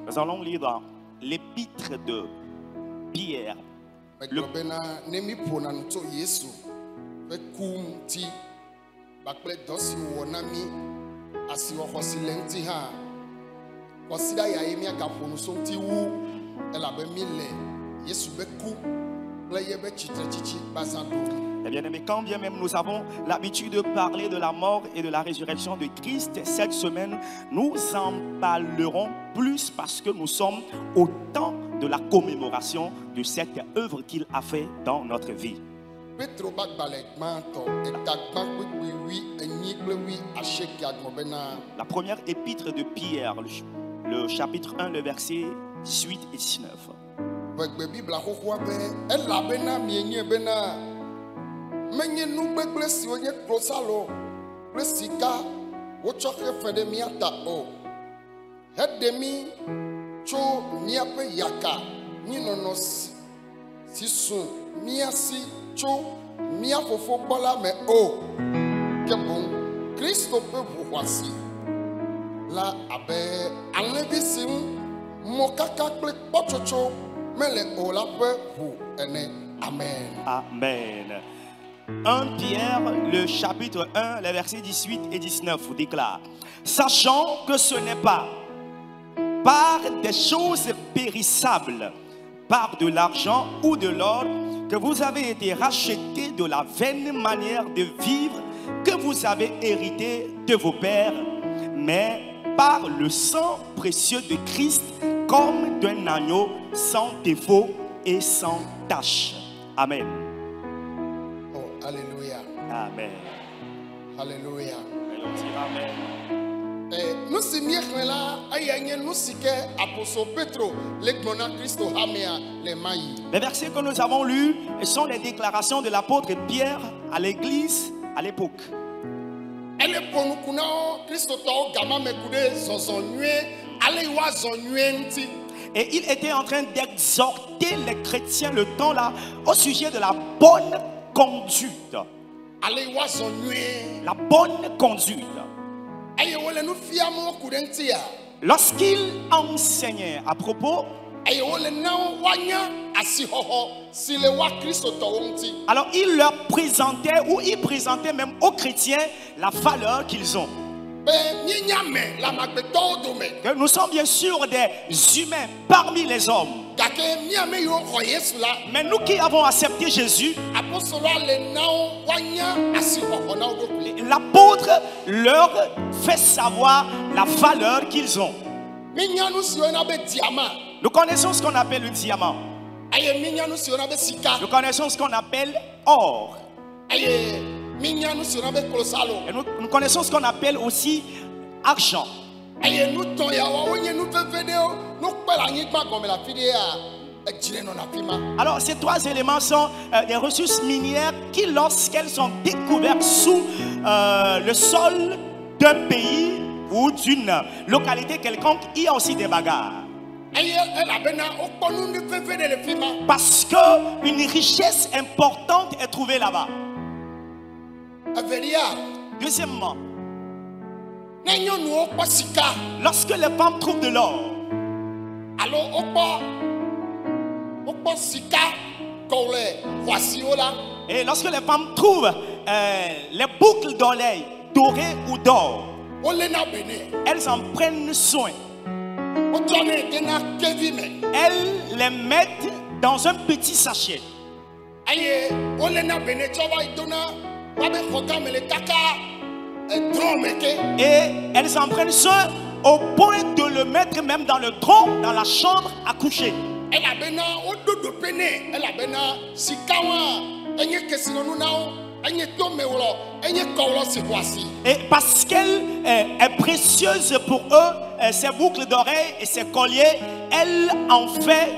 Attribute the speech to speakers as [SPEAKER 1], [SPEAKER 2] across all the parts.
[SPEAKER 1] Nous allons lire dans l'épître de Pierre. Eh bien aimé, quand bien même nous avons l'habitude de parler de la mort et de la résurrection de Christ, cette semaine nous en parlerons plus parce que nous sommes au temps de la commémoration de cette œuvre qu'il a fait dans notre vie. La première épître de Pierre, le chapitre 1, le verset 18 et 19. Amen. 1 Pierre, le chapitre 1, les versets 18 et 19 vous déclare: sachant que ce n'est pas par des choses périssables, par de l'argent ou de l'or, que vous avez été rachetés de la vaine manière de vivre que vous avez hérité de vos pères, mais par le sang précieux de Christ, comme d'un agneau sans défaut et sans tache. Amen.
[SPEAKER 2] Oh, alléluia.
[SPEAKER 1] Amen.
[SPEAKER 2] Alléluia.
[SPEAKER 1] Amen.
[SPEAKER 2] Nous sommes là, nous sommes apôtre Petro, Christo Hamea, les mailles.
[SPEAKER 1] Les versets que nous avons lus sont les déclarations de l'apôtre Pierre à l'église à l'époque. Et il était en train d'exhorter les chrétiens le temps là au sujet de la bonne conduite. La bonne conduite. Lorsqu'il enseignait à propos, alors il leur présentait, ou il présentait même aux chrétiens la valeur qu'ils ont. Que nous sommes bien sûr des humains parmi les hommes. Mais nous qui avons accepté Jésus, l'apôtre leur fait savoir la valeur qu'ils ont. Nous connaissons ce qu'on appelle le diamant. Nous connaissons ce qu'on appelle or. Et nous connaissons ce qu'on appelle aussi argent. Alors ces trois éléments sont des ressources minières qui, lorsqu'elles sont découvertes sous le sol d'un pays ou d'une localité quelconque, il y a aussi des bagarres. Parce qu'une richesse importante est trouvée là-bas. Deuxièmement, lorsque les femmes trouvent de l'or, et lorsque les femmes trouvent les boucles d'oreilles dorées ou d'or, elles en prennent soin. Elles les mettent dans un petit sachet. Et elles en prennent soin au point de le mettre même dans le tronc, dans la chambre à coucher. Et parce qu'elle est précieuse pour eux, ces boucles d'oreilles et ces colliers, elle en fait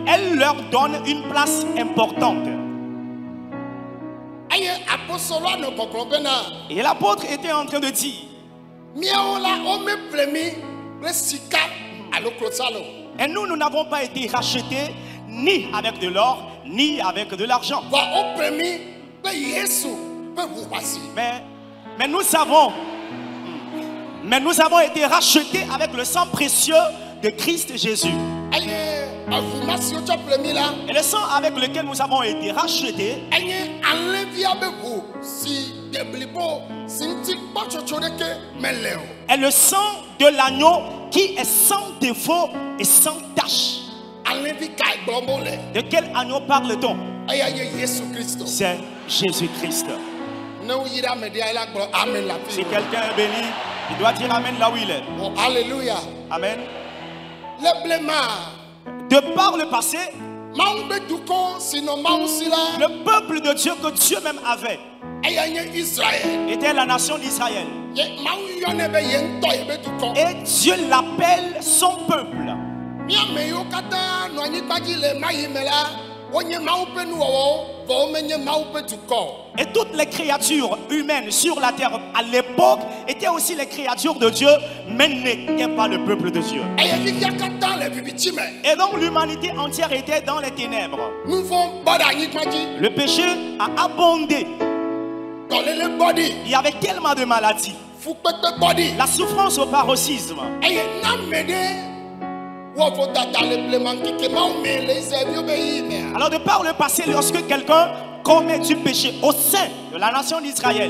[SPEAKER 1] elle leur donne une place importante. Et l'apôtre était en train de dire: et nous n'avons pas été rachetés ni avec de l'or, ni avec de l'argent.
[SPEAKER 2] va au premier pe Yesu pe vous passer.
[SPEAKER 1] Mais nous avons été rachetés avec le sang précieux de Christ Jésus.
[SPEAKER 2] Aïe, vous masser au premier là.
[SPEAKER 1] Et le sang avec lequel nous avons été rachetés,
[SPEAKER 2] Aïe, enlever avec vous si déblibo, si petit pas chochoke meleo.
[SPEAKER 1] est le sang de l'agneau qui est sans défaut et sans tache.
[SPEAKER 2] Enlever kai bombole.
[SPEAKER 1] De quel agneau parle-t-on?
[SPEAKER 2] Aïe aïe Jésus Christ.
[SPEAKER 1] C'est Jésus-Christ.
[SPEAKER 2] Non ira me dire la gloire. Amen la
[SPEAKER 1] Si
[SPEAKER 2] paix.
[SPEAKER 1] quelqu'un est béni, il doit dire Amen là où il est.
[SPEAKER 2] Oh, alléluia.
[SPEAKER 1] Amen.
[SPEAKER 2] Le blême.
[SPEAKER 1] De par le passé,
[SPEAKER 2] Maoube Dukon, sinon Maousila.
[SPEAKER 1] le peuple de Dieu que Dieu même avait
[SPEAKER 2] Aïe aïe Israël.
[SPEAKER 1] était la nation d'Israël. Et Dieu l'appelle son peuple. Et toutes les créatures humaines sur la terre à l'époque étaient aussi les créatures de Dieu, mais n'étaient pas le peuple de Dieu. Et donc l'humanité entière était dans les ténèbres. Le péché a abondé. Il y avait tellement de maladies. La souffrance au paroxysme. Alors de par le passé, lorsque quelqu'un commet du péché au sein de la nation d'Israël,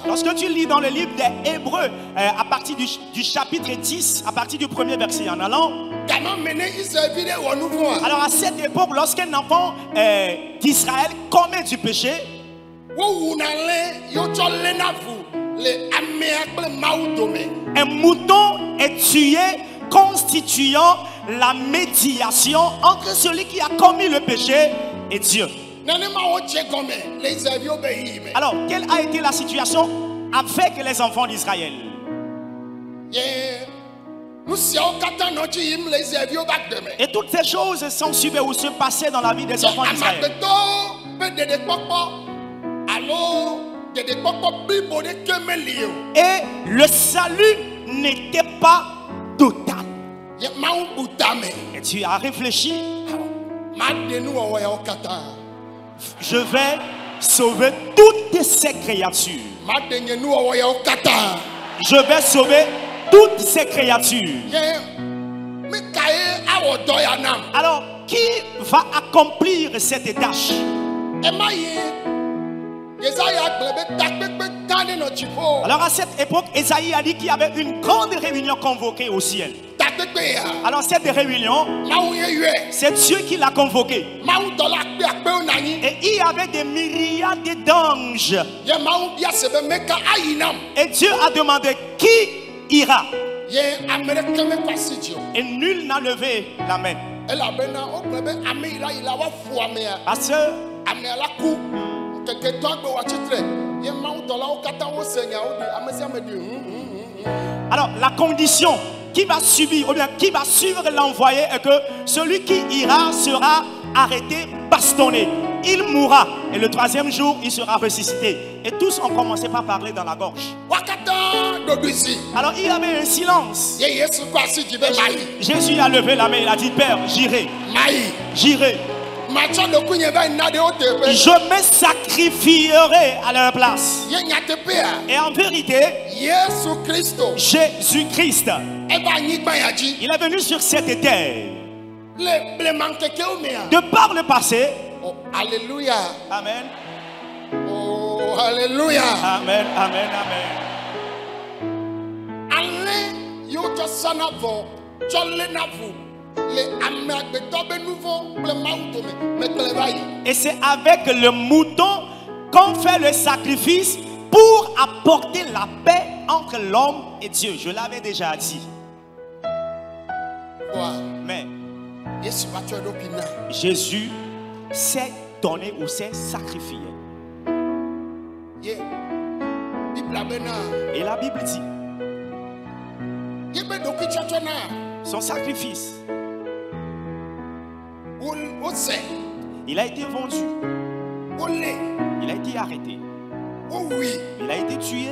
[SPEAKER 1] lorsque tu lis dans le livre des Hébreux, à partir du chapitre 10, à partir du premier verset en allant, alors à cette époque, lorsqu'un enfant d'Israël commet du péché, un mouton est tué, constituant la médiation entre celui qui a commis le péché et Dieu. Alors, quelle a été la situation avec les enfants d'Israël? Et toutes ces choses s'en suivaient ou se passaient dans la vie des enfants d'Israël. Et le salut n'était pas total. Et tu as réfléchi, je vais sauver toutes ces créatures. Je vais sauver toutes ces créatures. Alors, qui va accomplir cette tâche? Alors à cette époque, Esaïe a dit qu'il y avait une grande réunion convoquée au ciel. Alors cette réunion, c'est Dieu qui l'a convoquée. Et il y avait des myriades d'anges. Et Dieu a demandé qui ira. Et nul n'a levé la main. Parce que alors la condition qui va subir ou bien qui va suivre l'envoyé est que celui qui ira sera arrêté, bastonné, il mourra et le troisième jour il sera ressuscité. Et tous ont commencé par parler dans la gorge. Alors il y avait un silence. Jésus a levé la main, il a dit Père, j'irai, j'irai. Je me sacrifierai à leur place. Et en vérité, Jésus-Christ, il est venu sur cette terre. De par le passé.
[SPEAKER 2] Oh, alléluia.
[SPEAKER 1] Amen.
[SPEAKER 2] Oh, alléluia.
[SPEAKER 1] Amen, amen, amen. Et c'est avec le mouton qu'on fait le sacrifice pour apporter la paix entre l'homme et Dieu. Je l'avais déjà dit. Mais Jésus s'est donné ou s'est sacrifié. Et la Bible dit son sacrifice, il a été vendu, il a été arrêté, il a été tué,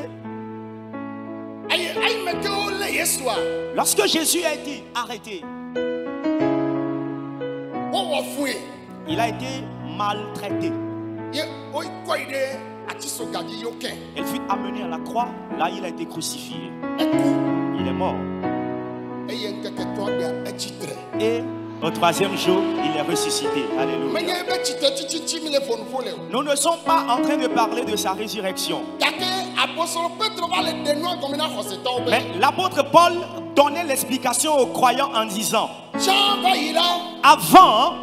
[SPEAKER 1] Lorsque Jésus a été arrêté, il a été maltraité. Il fut amené à la croix. Là, il a été crucifié. Il est mort. Et au troisième jour, il est ressuscité. Alléluia. Nous ne sommes pas en train de parler de sa résurrection. Mais l'apôtre Paul donnait l'explication aux croyants en disant: avant,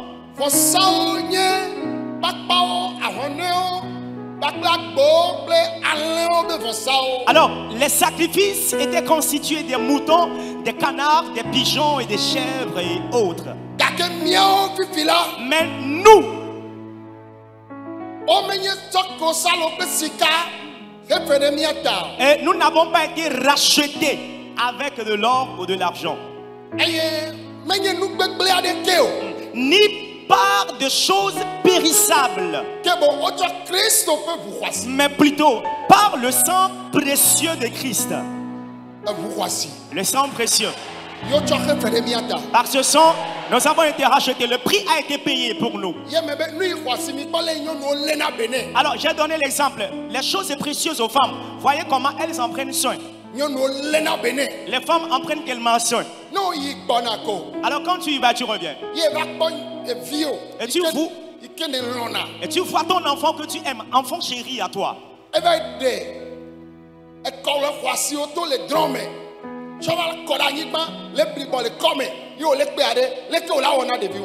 [SPEAKER 1] alors les sacrifices étaient constitués des moutons, des canards, des pigeons et des chèvres et autres. Mais nous, et nous n'avons pas été rachetés avec de l'or ou de l'argent, ni par de choses périssables, mais plutôt par le sang précieux de Christ. Le sang précieux. Par ce sang, nous avons été rachetés. Le prix a été payé pour nous. Alors, j'ai donné l'exemple. Les choses précieuses aux femmes, voyez comment elles en prennent soin. Les femmes en prennent tellement soin. Alors, quand tu y vas, tu reviens. Et tu vois ton enfant que tu aimes, enfant chéri à toi.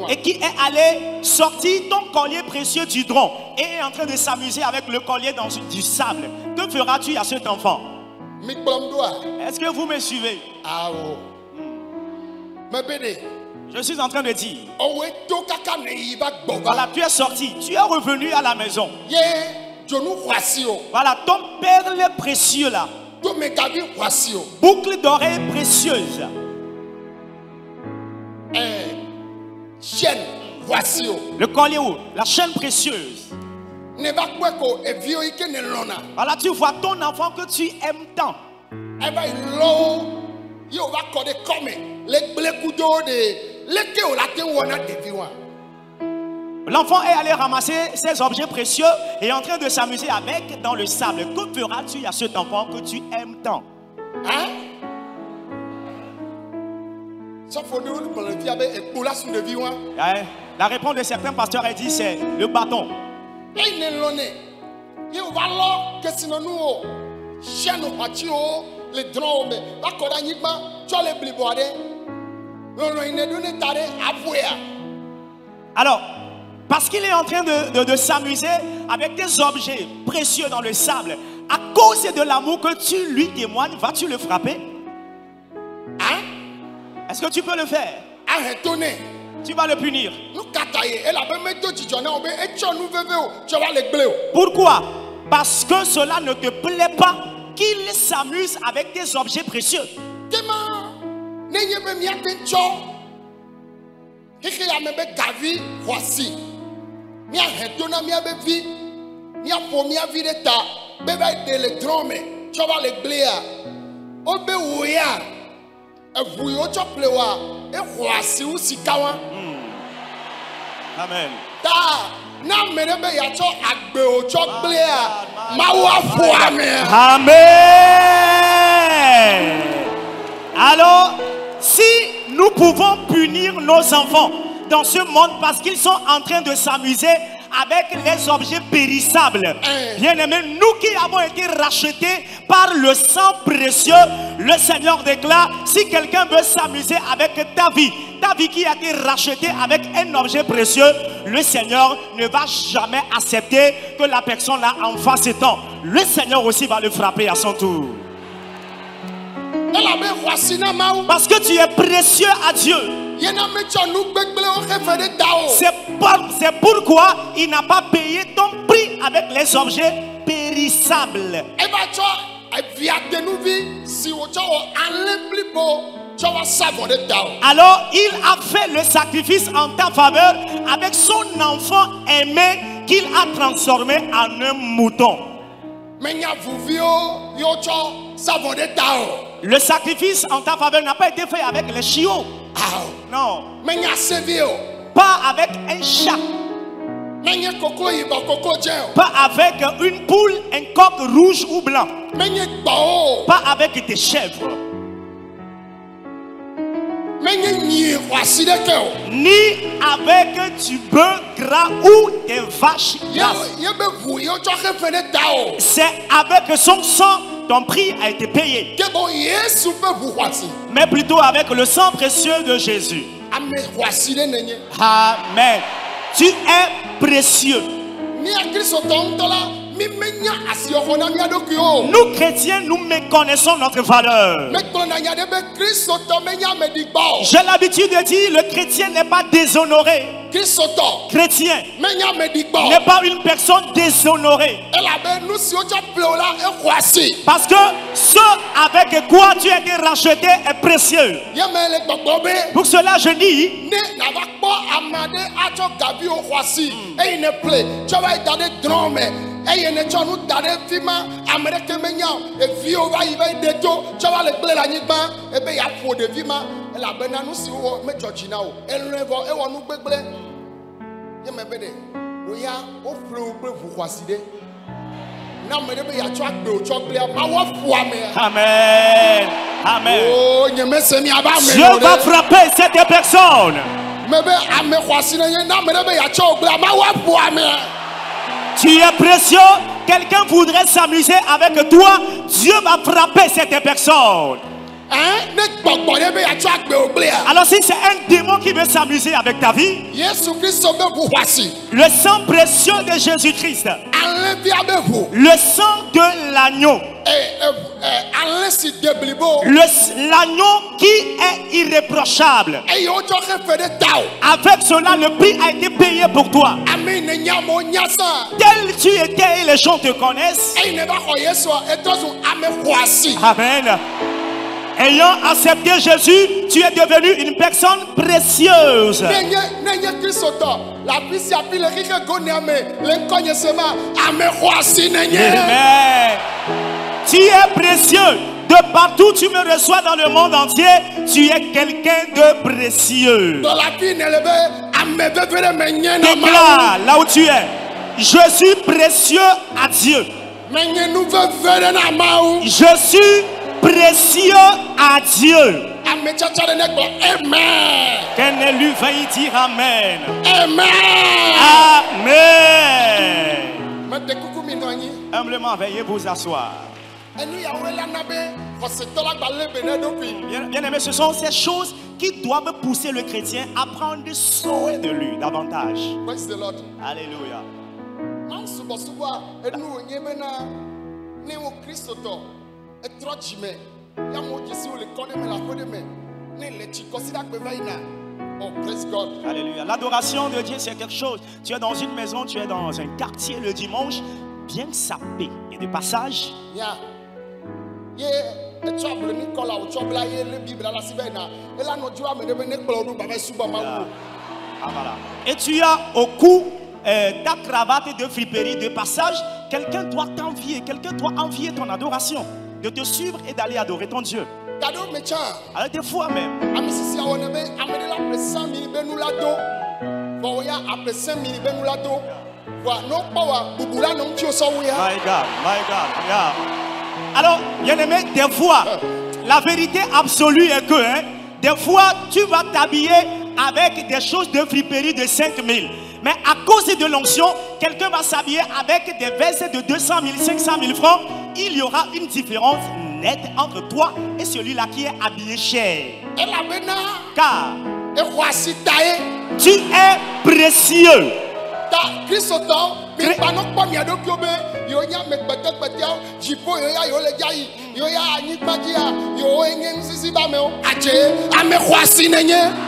[SPEAKER 1] Et qui est allé sortir ton collier précieux du tronc et est en train de s'amuser avec le collier dans du sable. Que feras-tu à cet enfant? Est-ce que vous me suivez? Je suis en train de dire, voilà, tu es sorti, tu es revenu à la maison. Voilà, ton perle précieux là, boucle d'oreilles précieuses,
[SPEAKER 2] chaîne,
[SPEAKER 1] le collier ou la chaîne précieuse. Voilà, tu vois ton enfant que tu aimes tant. L'enfant est allé ramasser ses objets précieux et est en train de s'amuser avec dans le sable. Que feras-tu à cet enfant que tu aimes tant? La réponse de certains pasteurs a dit c'est le bâton. Alors, parce qu'il est en train de s'amuser avec des objets précieux dans le sable, à cause de l'amour que tu lui témoignes, vas-tu le frapper? Est-ce que tu peux le faire? Tu vas le punir. Pourquoi? Parce que cela ne te plaît pas qu'il s'amuse avec des objets précieux. Amen. Amen. Alors, si nous pouvons punir nos enfants dans ce monde parce qu'ils sont en train de s'amuser avec les objets périssables, bien aimés, nous qui avons été rachetés par le sang précieux, le Seigneur déclare: si quelqu'un veut s'amuser avec ta vie qui a été rachetée avec un objet précieux, le Seigneur ne va jamais accepter que la personne là en fasse tant. Le Seigneur aussi va le frapper à son tour. Parce que tu es précieux à Dieu. C'est pourquoi il n'a pas payé ton prix avec les objets périssables. Alors il a fait le sacrifice en ta faveur avec son enfant aimé qu'il a transformé en un mouton. Le sacrifice en ta faveur n'a pas été fait avec les chiots. Non.
[SPEAKER 2] Mais il y a sévio.
[SPEAKER 1] Pas avec un chat.
[SPEAKER 2] Mais il y a coco yiba coco gel.
[SPEAKER 1] Pas avec une poule, un coq rouge ou blanc.
[SPEAKER 2] Mais il y a bao.
[SPEAKER 1] Pas avec des chèvres.
[SPEAKER 2] Mais il y a ni voici de cœur.
[SPEAKER 1] Ni avec du bœuf gras ou des vaches grasses.
[SPEAKER 2] Il y a beau il y a déjà fait des tao.
[SPEAKER 1] C'est avec son sang ton prix a été payé.
[SPEAKER 2] Que bon Yesu peut vous voici.
[SPEAKER 1] Mais plutôt avec le sang précieux de Jésus.
[SPEAKER 2] Amen voici de nenye.
[SPEAKER 1] Amen. Tu es précieux.
[SPEAKER 2] Ni à Christ autant là. Mi menya asiokona mi adokio.
[SPEAKER 1] Nous chrétiens, nous méconnaissons notre valeur.
[SPEAKER 2] Mais quand on a de be Christ autant menya me dit bao.
[SPEAKER 1] J'ai l'habitude de dire le chrétien n'est pas déshonoré.
[SPEAKER 2] Christ autant.
[SPEAKER 1] Chrétien
[SPEAKER 2] Menya me dit bao.
[SPEAKER 1] n'est pas une personne déshonorée.
[SPEAKER 2] Elle a ben nous si on t'a là et voici.
[SPEAKER 1] Parce que ce avec quoi tu as été racheté est précieux.
[SPEAKER 2] Ya me le gbogbo.
[SPEAKER 1] Pour cela je dis,
[SPEAKER 2] Ne na va pas amade ato gabi o voici. Et il ne plaît. Tu vas y donner drame. Et il ne tient nous donner fima américain menya et vieux va y va de to. Tu vas le blé la nigba et ben ya faut de vima. Elle a ben nous si o me Georgina o. Elle ne va et on nous blé. Ya me bede. O ya o flou blé vous voici de. Na me de be ya tu agbe o tu blé ma wo fou ame.
[SPEAKER 1] Amen. Amen.
[SPEAKER 2] Oh, nye me se mi aba me.
[SPEAKER 1] Dieu va frapper cette personne.
[SPEAKER 2] Me be ame voici na na me de be ya tu blé ma wo fou ame.
[SPEAKER 1] Tu es précieux. Quelqu'un voudrait s'amuser avec toi. Dieu va frapper cette personne.
[SPEAKER 2] Hein? Ne gbogbo de be ya tu agbe o blé.
[SPEAKER 1] Alors si c'est un démon qui veut s'amuser avec ta vie,
[SPEAKER 2] Yesu Christ be vous voici.
[SPEAKER 1] le sang précieux de Jésus-Christ,
[SPEAKER 2] Enlève ya be vous.
[SPEAKER 1] le sang de l'agneau,
[SPEAKER 2] Enlève si deblibo.
[SPEAKER 1] l'agneau qui est irréprochable.
[SPEAKER 2] Et yo tu fait de tao.
[SPEAKER 1] Avec cela, le prix a été payé pour toi.
[SPEAKER 2] Amen ne nyamo nyasa.
[SPEAKER 1] Tel tu étais et les gens te connaissent.
[SPEAKER 2] Et ne va ko Yesu et toi ame voici.
[SPEAKER 1] Amen. Ayant accepté Jésus, tu es devenu une personne précieuse.
[SPEAKER 2] Nenye Christ autant. La puissance a pris le riche goniame. L'inconnaissement ame voici nenye.
[SPEAKER 1] Amen. Tu es précieux. De partout tu me reçois dans le monde entier, tu es quelqu'un de précieux.
[SPEAKER 2] Dans la vie, ne lebe ame bevere menye na ma.
[SPEAKER 1] Déclare là où tu es. Je suis précieux à Dieu.
[SPEAKER 2] Menye nous bevere na ma.
[SPEAKER 1] Je suis précieux à Dieu.
[SPEAKER 2] Ame chacha de nekbo. Amen.
[SPEAKER 1] Qu'un élu va y dire Amen.
[SPEAKER 2] Amen.
[SPEAKER 1] Amen.
[SPEAKER 2] Mete kuku minwanyi.
[SPEAKER 1] Humblement, veuillez vous asseoir. Bien aimé, ce sont ces choses qui doivent pousser le chrétien à prendre soin de lui davantage.
[SPEAKER 2] Praise the Lord.
[SPEAKER 1] Alléluia.
[SPEAKER 2] Oh, praise God.
[SPEAKER 1] Alléluia. L'adoration de Dieu, c'est quelque chose. Tu es dans une maison, tu es dans un quartier le dimanche, bien sapé. Et de passage, voilà. Et tu as au cou ta cravate de friperie de passage. Quelqu'un doit t'envier, quelqu'un doit envier ton adoration, de te suivre et d'aller adorer ton Dieu. Alors des fois même, my God, yeah. Alors, bien aimé, des fois, la vérité absolue est que, des fois, tu vas t'habiller avec des choses de friperie de 5 000. Mais à cause de l'onction, quelqu'un va s'habiller avec des vestes de 200 000, 500 000 francs. Il y aura une différence nette entre toi et celui-là qui est habillé cher. Car tu es précieux.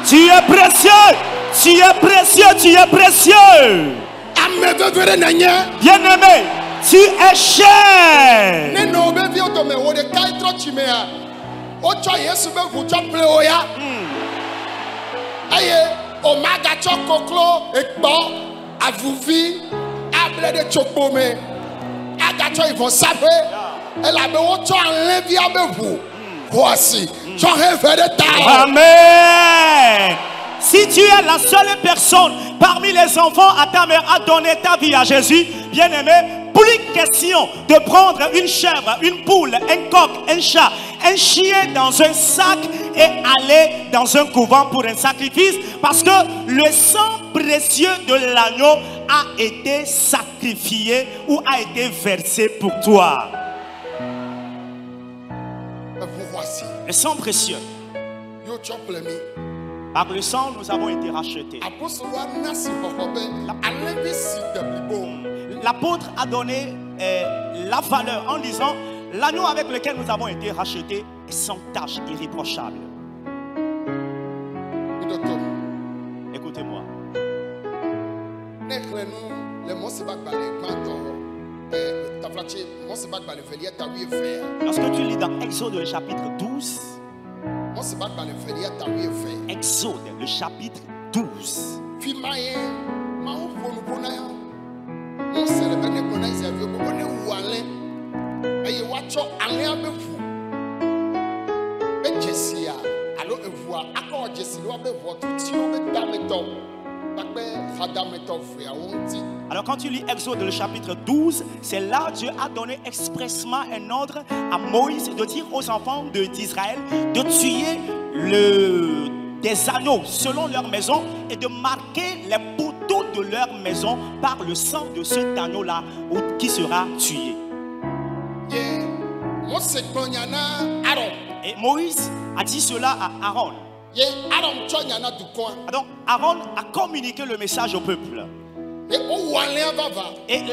[SPEAKER 1] Tu es précieux. Tu es précieux. Tu es précieux. Bien aimé, tu es cher.
[SPEAKER 2] Avuvi, able de chokpome, agacho ils vont savoir. Elle a besoin de enlever avec vous.
[SPEAKER 1] Amen. Si tu es la seule personne parmi les enfants à ta mère à donner ta vie à Jésus, bien-aimé, plus question de prendre une chèvre, une poule, un coq, un chat, un chien dans un sac et aller dans un couvent pour un sacrifice, parce que le sang précieux de l'agneau a été sacrifié ou a été versé pour toi. Le sang précieux. Par le sang, nous avons été rachetés. L'apôtre a donné la valeur en disant: l'agneau avec lequel nous avons été rachetés est sans tache, irréprochable. Écoutez-moi. Lorsque tu lis dans Exode le chapitre 12, Exode le chapitre 12, alors quand tu lis Exode le chapitre 12, c'est là Dieu a donné expressement un ordre à Moïse de dire aux enfants d'Israël de tuer des agneaux selon leur maison et de marquer les poteaux de leur maison par le sang de cet agneau-là qui sera tué. Et Moïse a dit cela à Aaron. Donc Aaron a communiqué le message au peuple. Et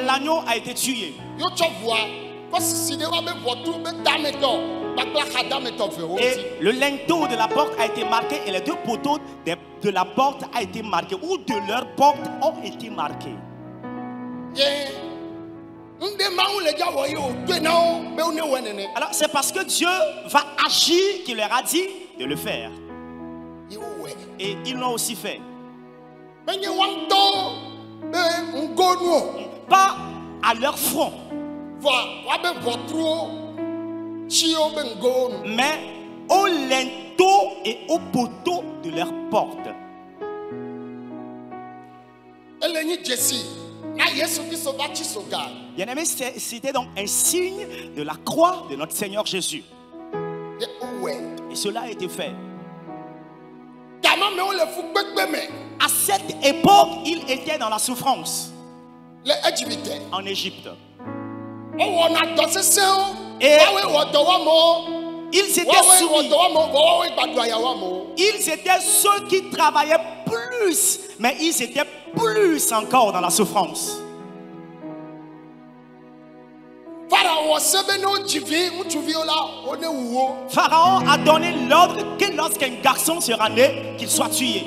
[SPEAKER 1] l'agneau a été tué. Et le linteau de la porte a été marqué et les deux poteaux de la porte a été marqué, ou de leur porte ont été marqués. Alors c'est parce que Dieu va agir qu'il leur a dit de le faire. Et ils l'ont aussi fait. Pas à leur front, mais au linteau et au poteau de leur porte. Bien-aimé, c'était donc un signe de la croix de notre Seigneur Jésus. Et cela a été fait. À cette époque, il était dans la souffrance en Égypte. Et ils étaient soumis. Ils étaient ceux qui travaillaient plus, mais ils étaient plus encore dans la souffrance. Pharaon a donné l'ordre que lorsqu'un garçon sera né, qu'il soit tué.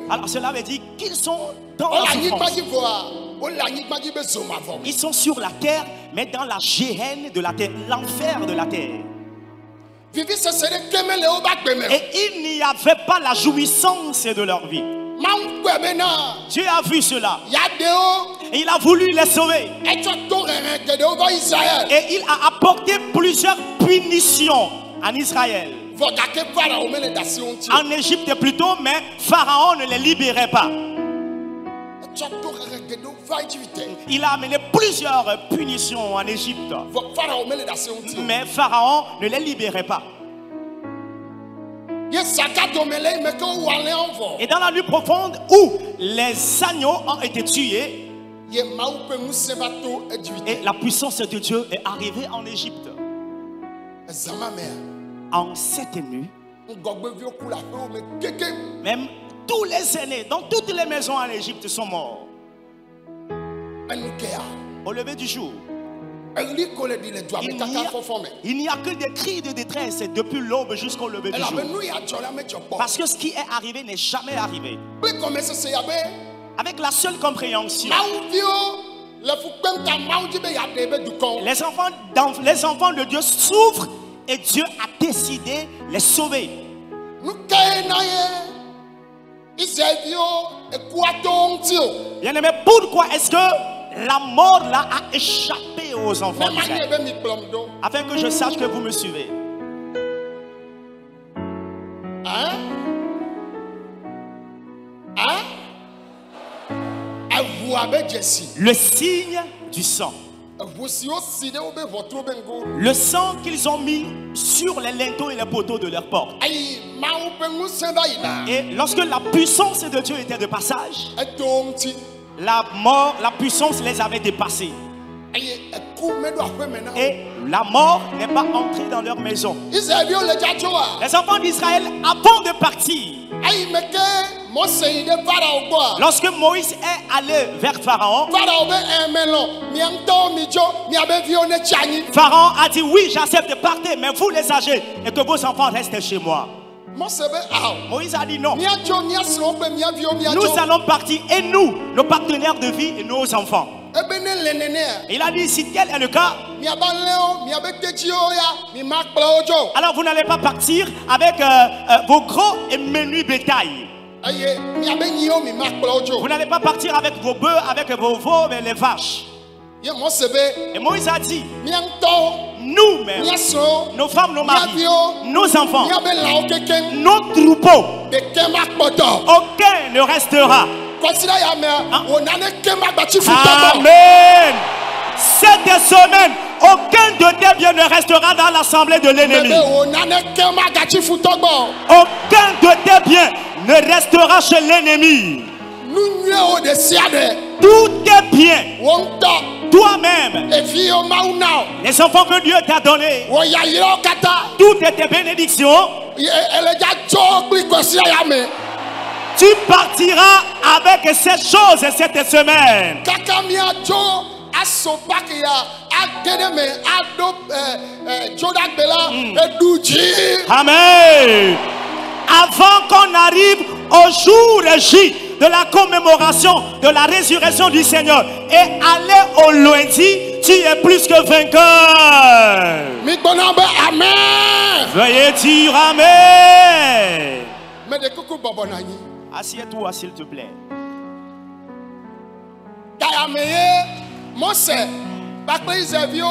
[SPEAKER 1] Alors cela veut dire qu'ils sont dans la souffrance. Ils sont sur la terre, mais dans la géhenne de la terre, l'enfer de la terre. Et il n'y avait pas la jouissance de leur vie. Dieu a vu cela. Et il a voulu les sauver. Et il a apporté plusieurs punitions en Israël. En Égypte plutôt, mais Pharaon ne les libérait pas. Il a amené plusieurs punitions en Égypte, mais Pharaon ne les libérait pas. Et dans la nuit profonde où les agneaux ont été tués, et la puissance de Dieu est arrivée en Égypte. En cette nuit, même tous les aînés dans toutes les maisons en Égypte sont morts. Au lever du jour, il n'y a que des cris de détresse depuis l'aube jusqu'au lever du jour. Parce que ce qui est arrivé n'est jamais arrivé. Avec la seule compréhension, les enfants de Dieu souffrent et Dieu a décidé de les sauver. Bien aimé, pourquoi est-ce que la mort là a échappé aux enfants
[SPEAKER 2] Mais
[SPEAKER 1] d'Israël.
[SPEAKER 2] maintenant, il va me
[SPEAKER 1] Afin que je sache que vous me suivez.
[SPEAKER 2] Hein? Hein? Vous avez Jessie.
[SPEAKER 1] Le signe du sang.
[SPEAKER 2] Vous si aussi de obe votre bengo.
[SPEAKER 1] Le sang qu'ils ont mis sur les linteaux et les poteaux de leur porte.
[SPEAKER 2] Aïe, ma bengo s'envahira.
[SPEAKER 1] Et lorsque la puissance de Dieu était de passage,
[SPEAKER 2] Et donc,
[SPEAKER 1] la mort, la puissance les avait dépassés.
[SPEAKER 2] aïe, coup me doit faire maintenant.
[SPEAKER 1] Et la mort n'est pas entrée dans leur maison.
[SPEAKER 2] Israël le jajoa.
[SPEAKER 1] Les enfants d'Israël, avant de partir,
[SPEAKER 2] Aïe, mais que moi c'est de Pharaon quoi.
[SPEAKER 1] lorsque Moïse est allé vers Pharaon,
[SPEAKER 2] Pharaon be un melon. Mianto mijo, miabe vione chani.
[SPEAKER 1] Pharaon a dit oui, j'accepte de partir, mais vous les âgés, et que vos enfants restent chez moi.
[SPEAKER 2] Moi c'est be ah.
[SPEAKER 1] Moïse a dit non.
[SPEAKER 2] Miajo miasro be miavio miajo.
[SPEAKER 1] Nous allons partir, et nous, nos partenaires de vie et nos enfants.
[SPEAKER 2] Ebene lenene.
[SPEAKER 1] Il a dit si tel est le cas,
[SPEAKER 2] Miabaleo, miabe tejio ya, mi makpla ojo.
[SPEAKER 1] alors vous n'allez pas partir avec vos gros et menus bétail.
[SPEAKER 2] Aïe, miabe nio mi makpla ojo.
[SPEAKER 1] Vous n'allez pas partir avec vos bœufs, avec vos veaux et les vaches.
[SPEAKER 2] Ye moi c'est be
[SPEAKER 1] Et Moïse a dit,
[SPEAKER 2] mianto,
[SPEAKER 1] nous-mêmes,
[SPEAKER 2] miasro,
[SPEAKER 1] nos femmes, nos maris,
[SPEAKER 2] miavio,
[SPEAKER 1] nos enfants,
[SPEAKER 2] miabe lao keken,
[SPEAKER 1] nos troupeaux,
[SPEAKER 2] de kemakpoto.
[SPEAKER 1] aucun ne restera.
[SPEAKER 2] Consider ya me, onane kemakbachi futaba.
[SPEAKER 1] Amen. Cette semaine, aucun de tes biens ne restera dans l'assemblée de l'ennemi.
[SPEAKER 2] Bébé, onane kemakbachi futaba.
[SPEAKER 1] Aucun de tes biens ne restera chez l'ennemi.
[SPEAKER 2] Nous nuo de siade.
[SPEAKER 1] Tous tes biens,
[SPEAKER 2] Wonto,
[SPEAKER 1] toi-même,
[SPEAKER 2] e fio maunao.
[SPEAKER 1] les enfants que Dieu t'a donnés,
[SPEAKER 2] Wo ya yiro kata.
[SPEAKER 1] toutes tes bénédictions,
[SPEAKER 2] Elle ja jo kli consider ya me.
[SPEAKER 1] tu partiras avec ces choses cette semaine.
[SPEAKER 2] Kaka mia jo asopak ya agede me ado jodak bela eduji.
[SPEAKER 1] Amen. Avant qu'on arrive au jour J de la commémoration de la résurrection du Seigneur et aller au lundi, tu es plus que vainqueur.
[SPEAKER 2] Mi gbona be amen.
[SPEAKER 1] Veuillez dire Amen.
[SPEAKER 2] Me de kuku bobo na yin.
[SPEAKER 1] Assieds-toi s'il te plaît.
[SPEAKER 2] Daya meye Mose bakpe Israelio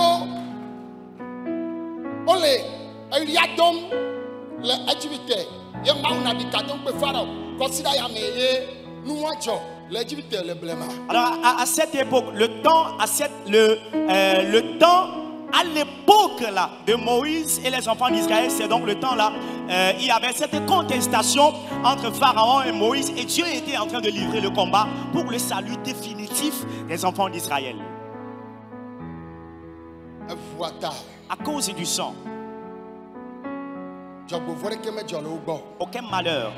[SPEAKER 2] ole eliadom le Égypte ye mauna di kadon pe Pharaon consider ya meye nuwajo le Égypte le blema.
[SPEAKER 1] Alors à cette époque, le temps à l'époque là de Moïse et les enfants d'Israël, c'est donc le temps là, il y avait cette contestation entre Pharaon et Moïse, et Dieu était en train de livrer le combat pour le salut définitif des enfants d'Israël. À cause du sang, aucun malheur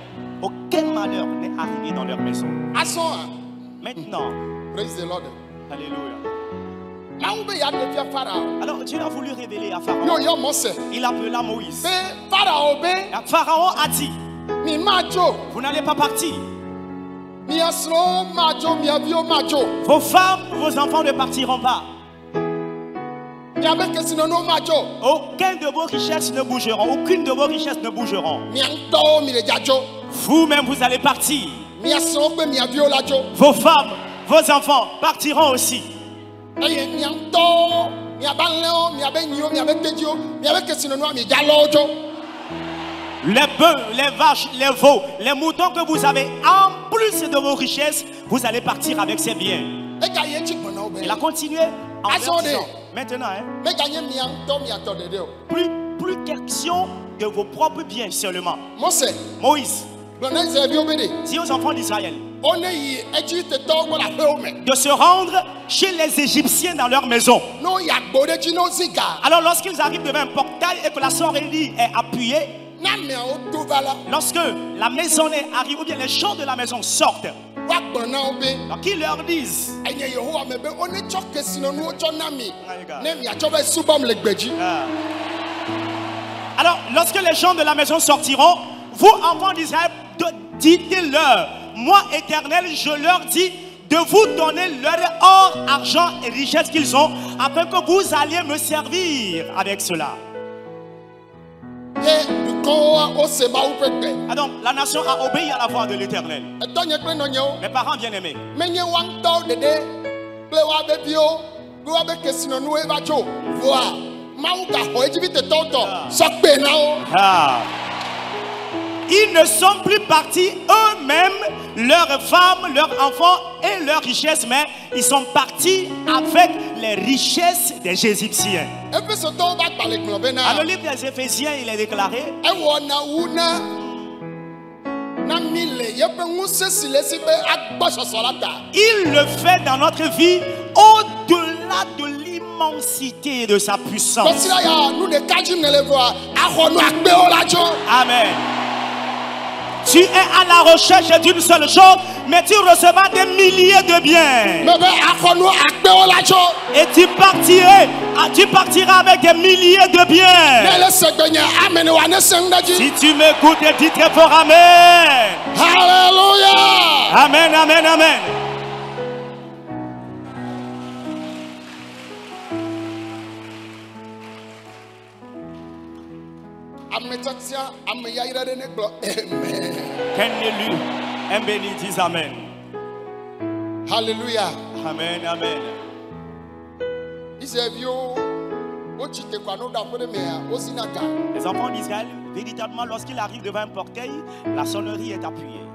[SPEAKER 1] n'est arrivé dans leur maison. Maintenant,
[SPEAKER 2] praise the Lord.
[SPEAKER 1] alléluia.
[SPEAKER 2] Pharaon.
[SPEAKER 1] Alors Dieu a voulu révéler à Pharaon. Il appela Moïse. Pharaon a dit, vous n'allez pas partir. Vos femmes, vos enfants ne partiront pas. Aucun de vos richesses ne bougeront. Aucune de vos richesses ne bougeront. Vous-même, vous allez partir. Vos femmes, vos enfants partiront aussi. Les bœufs, les vaches, les veaux, les moutons que vous avez, en plus de vos richesses, vous allez partir avec ces biens. Il a continué en leur disant, maintenant, plus question de vos propres biens seulement. Moïse dit aux enfants d'Israël de se rendre chez les Égyptiens dans leur maison. Alors lorsqu'ils arrivent devant un portail et que la sonnerie est appuyée, lorsque la maisonnée arrive ou bien les gens de la maison sortent, donc ils leur disent alors lorsque les gens de la maison sortiront, vous enfants d'Israël, dites-leur, moi Éternel, je leur dis de vous donner leur or, argent et richesse qu'ils ont, afin que vous alliez me servir avec cela. Ah donc, la nation a obéi à la voix de l'Éternel. Mes parents bien-aimés,
[SPEAKER 2] wa be bio wa be kesino nu eva jo voa mawu ga ho ejibite toto so pe na o.
[SPEAKER 1] Ils ne sont plus partis eux-mêmes, leurs femmes, leurs enfants et leurs richesses, mais ils sont partis avec les richesses des Égyptiens. Dans le livre des Éphésiens, il est déclaré il le fait dans notre vie au-delà de l'immensité de sa puissance. Amen. Tu es à la recherche d'une seule chose, mais tu recevras des milliers de biens. Et tu partiras avec des milliers de biens. Si tu m'écoutes, dis très fort Amen.
[SPEAKER 2] Alléluia.
[SPEAKER 1] Amen, amen, amen. Qu'un élu, un béni dise Amen.
[SPEAKER 2] Alléluia.
[SPEAKER 1] Amen, amen. Les enfants d'Israël, véritablement, lorsqu'il arrive devant un portail, la sonnerie est appuyée.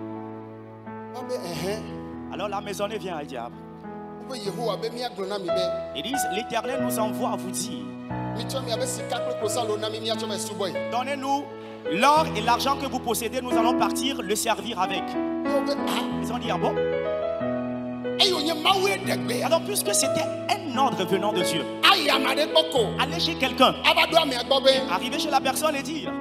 [SPEAKER 1] Alors la maisonnée vient à diable. Ils disent, l'Éternel nous envoie à vous dire, donnez-nous l'or et l'argent que vous possédez, nous allons partir le servir avec. Ils ont dit, ah bon? Alors puisque c'était un ordre venant de Dieu, aller chez quelqu'un, arriver chez la personne et dire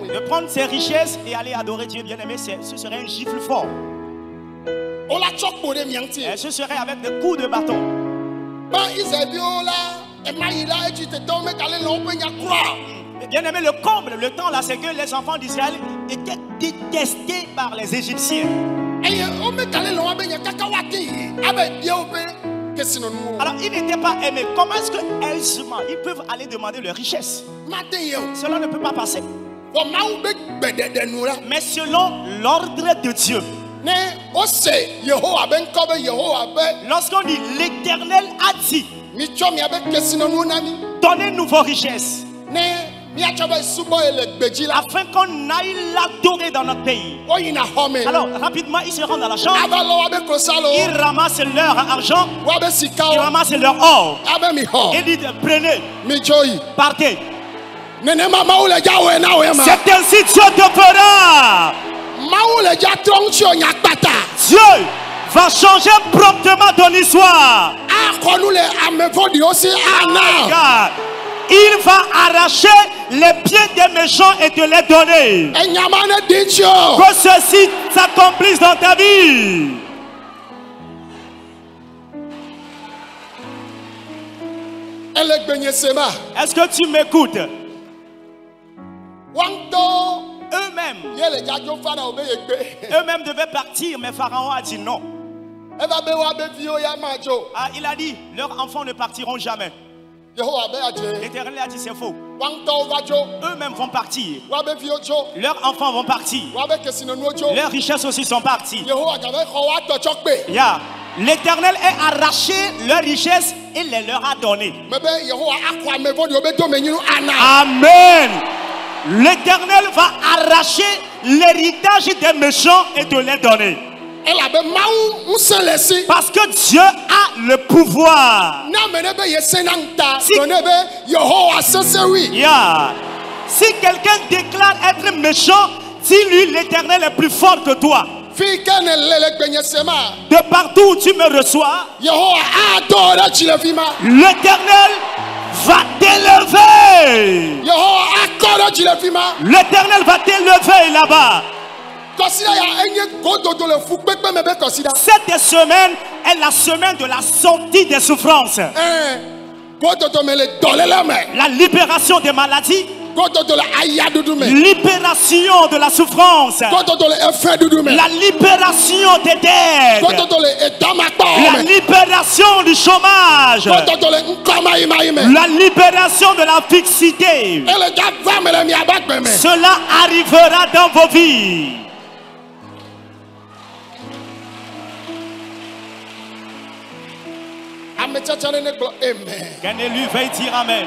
[SPEAKER 1] de prendre ses richesses et aller adorer Dieu, bien aimé, ce serait un gifle fort. Et ce serait avec des coups de bâton. Bien aimé, le comble, le temps là, c'est que les enfants d'Israël étaient détestés par les Égyptiens. Alors ils n'étaient pas aimés. Comment est-ce que aisément ils peuvent aller demander leur richesse? Cela ne peut pas passer. Mais selon l'ordre de Dieu. Lorsqu'on dit l'Éternel a dit, donnez-nous vos richesses, afin qu'on aille l'adorer dans notre pays. Alors rapidement ils se rendent dans la chambre, ils ramassent leur argent, ils ramassent leur or, et ils disent prenez, partez. C'est ainsi Dieu te fera. Dieu va changer promptement ton histoire. Il va arracher les pieds des méchants et te les donner. Que ceci s'accomplisse dans ta vie. Est-ce que tu m'écoutes? Eux-mêmes devaient partir, mais Pharaon a dit non. Il a dit, leurs enfants ne partiront jamais. L'Éternel a dit c'est faux. Eux-mêmes vont partir. Leurs enfants vont partir. Leurs richesses aussi sont parties. L'Éternel a arraché leurs richesses et les leur a données. Amen. L'Éternel va arracher l'héritage des méchants et te les donner. Parce que Dieu a le pouvoir. Si quelqu'un déclare être méchant, dis-lui l'Éternel est plus fort que toi. De partout où tu me reçois, l'Éternel va t'élever. L'Éternel va t'élever là-bas. Cette semaine est la semaine de la sortie des souffrances. La libération des maladies. Libération de la souffrance. La libération des dettes. La libération du chômage. La libération de la fixité. Cela arrivera dans vos vies.
[SPEAKER 2] Ame tsatsa ne gblɔ amen.
[SPEAKER 1] Qu'un élu veuille dire Amen.